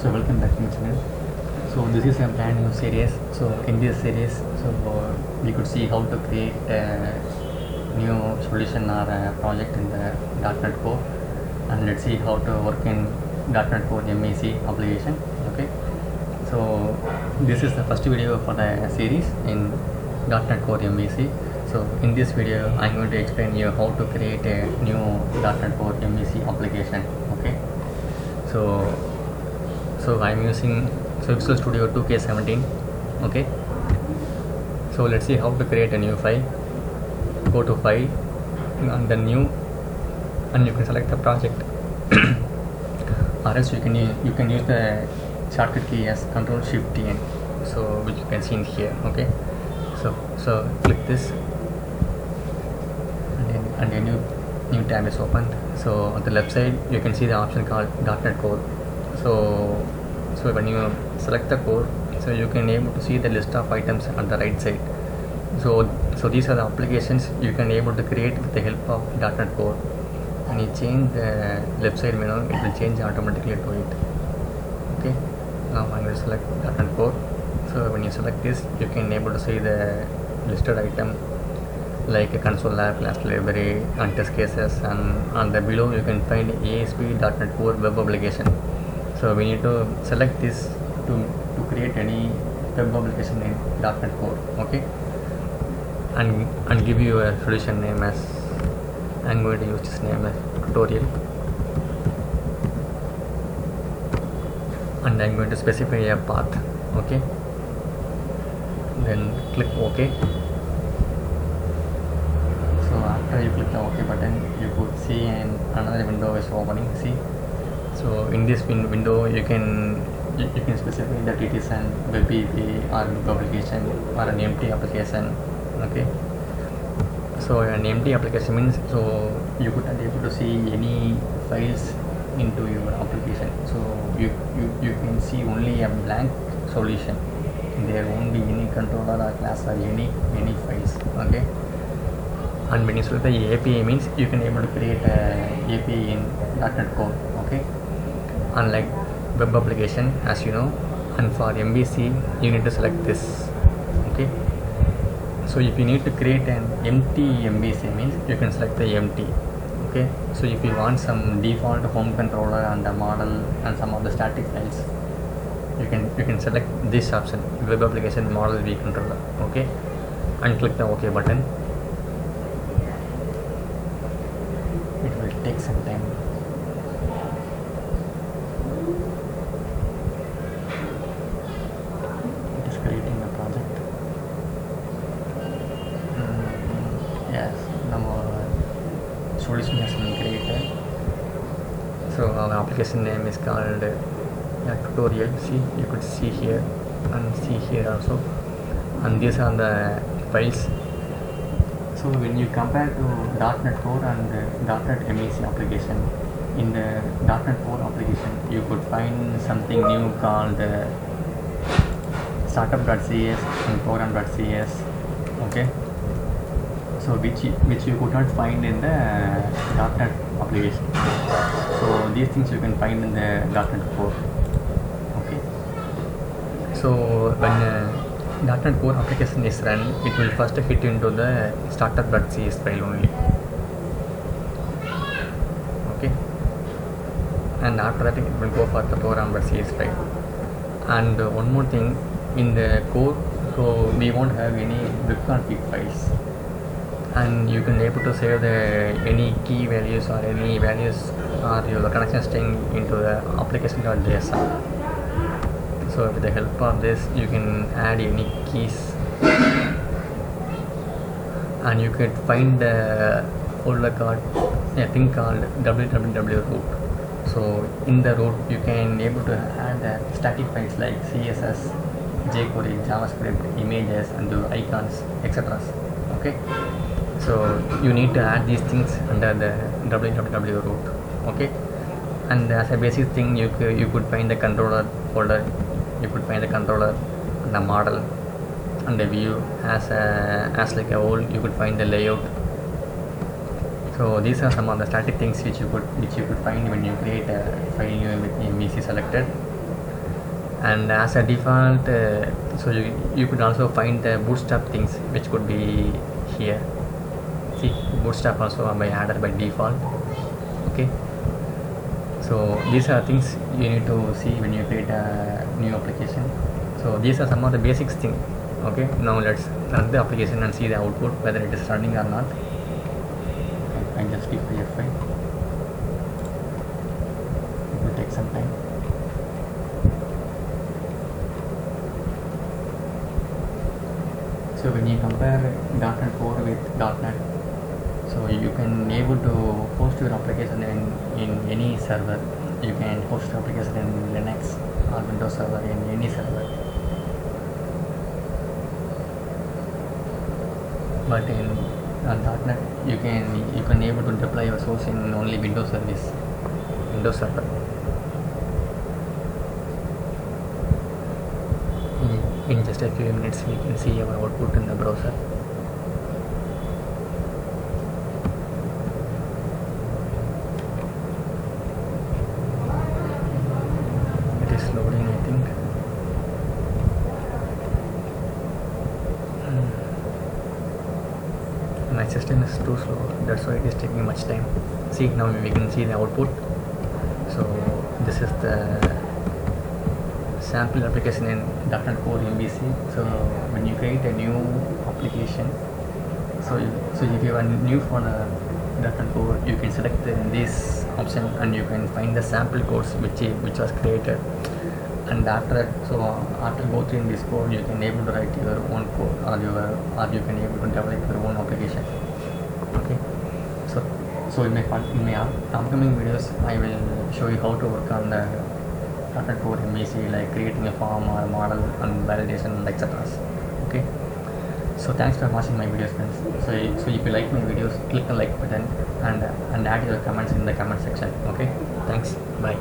So welcome back to my channel. So this is a brand new series. So in this series, we could see how to create a new solution or a project in the .NET Core, and let's see how to work in .NET Core MVC application. Okay. So this is the first video for the series in .NET Core MVC. So in this video, I'm going to explain you how to create a new .NET Core MVC application. Okay. So I'm using Visual Studio 2K17. Okay. So let's see how to create a new file. Go to File and then New, and you can select the project. Or else you can use the shortcut key as Ctrl Shift T N. So which you can see in here. Okay. So click this, and a new tab is opened. So on the left side you can see the option called .NET Core. So when you select the core, so you can able to see the list of items on the right side. So these are the applications you can able to create with the help of .NET Core. When you change the left side menu, it will change automatically to it. Okay. Now I'm going to select .NET Core. So when you select this, you can able to see the listed item like a console app, class library, and test cases, and on the below you can find ASP.NET Core web application. So we need to select this to create any web application in .NET Core. Okay, and give you a solution name as, I'm going to use this name as tutorial, and I'm going to specify a path. Okay, then click OK. So after you click the OK button, you could see another window is opening. See, so in this window you can specify that it is an web API or web application or an empty application. Okay, so an empty application means so you could not able to see any files into your application. So you can see only a blank solution. There won't be any controller or class or any files. Okay, and when you select the API means you can able to create a API in .NET Core. Okay, unlike web application, as you know, and for MVC you need to select this. Okay, so if you need to create an empty MVC means you can select the empty. Okay, so if you want some default home controller and the model and some of the static files, you can select this option, web application model view controller. Okay, and click the OK button. It will take some time. It is creating the project. Yes, our solution has been created. So our application name is called tutorial. See, you could see here and see here also, and these are the files. So when you compare to .NET Core and .NET MVC application, in the .NET Core application you could find something new called startup.cs and program.cs. Okay, so which you could not find in the .NET application. So these things you can find in the .NET Core. Okay, so when .NET Core application is run, it will first hit into the startup.cs file only. Okay, and after that it will go for the program.cs file. And one more thing, in the core, so we won't have any webconfig files, and you can able to save the any key values or any values or your connection string into the application.json. So with the help of this you can add unique keys, and you can find the folder called a thing called www root. So in the root you can able to add the static files like CSS, jQuery, JavaScript, images, and the icons, etc. Okay, so you need to add these things under the www root. Okay, and as a basic thing you could find the controller folder. You could find the controller, the model, and the view as like a whole. You could find the layout. So these are some of the static things which you could find when you create a file with MVC selected. And as a default, so you could also find the bootstrap things which could be here. See, bootstrap also by added by default. Okay, so these are things you need to see when you create a new application. So these are some of the basics thing. Okay, now let's run the application and see the output, whether it is running or not. I just click the F5. It will take some time. So when you compare .NET Core with .NET, so you can able to host your application in any server. You can host your application in Linux or Windows server, in any server. But in .NET you can able to deploy your source in only Windows service, Windows server. In just a few minutes we can see our output in the browser. It is loading, I think. My system is too slow, that's why it is taking much time. See, now we can see the output. So this is the sample application in .NET Core MVC. So when you create a new application, so if you are new for the .NET Core, you can select this option and you can find the sample codes which was created. And after go through this code, you can able to write your own code, or you can able to develop your own application. Okay, so in my upcoming videos I will show you how to work on the .NET Core MVC, like creating a form or a model and validation and etc. Okay, so thanks for watching my videos, friends. So if you like my videos, click the like button and add your comments in the comment section. Okay, thanks, bye.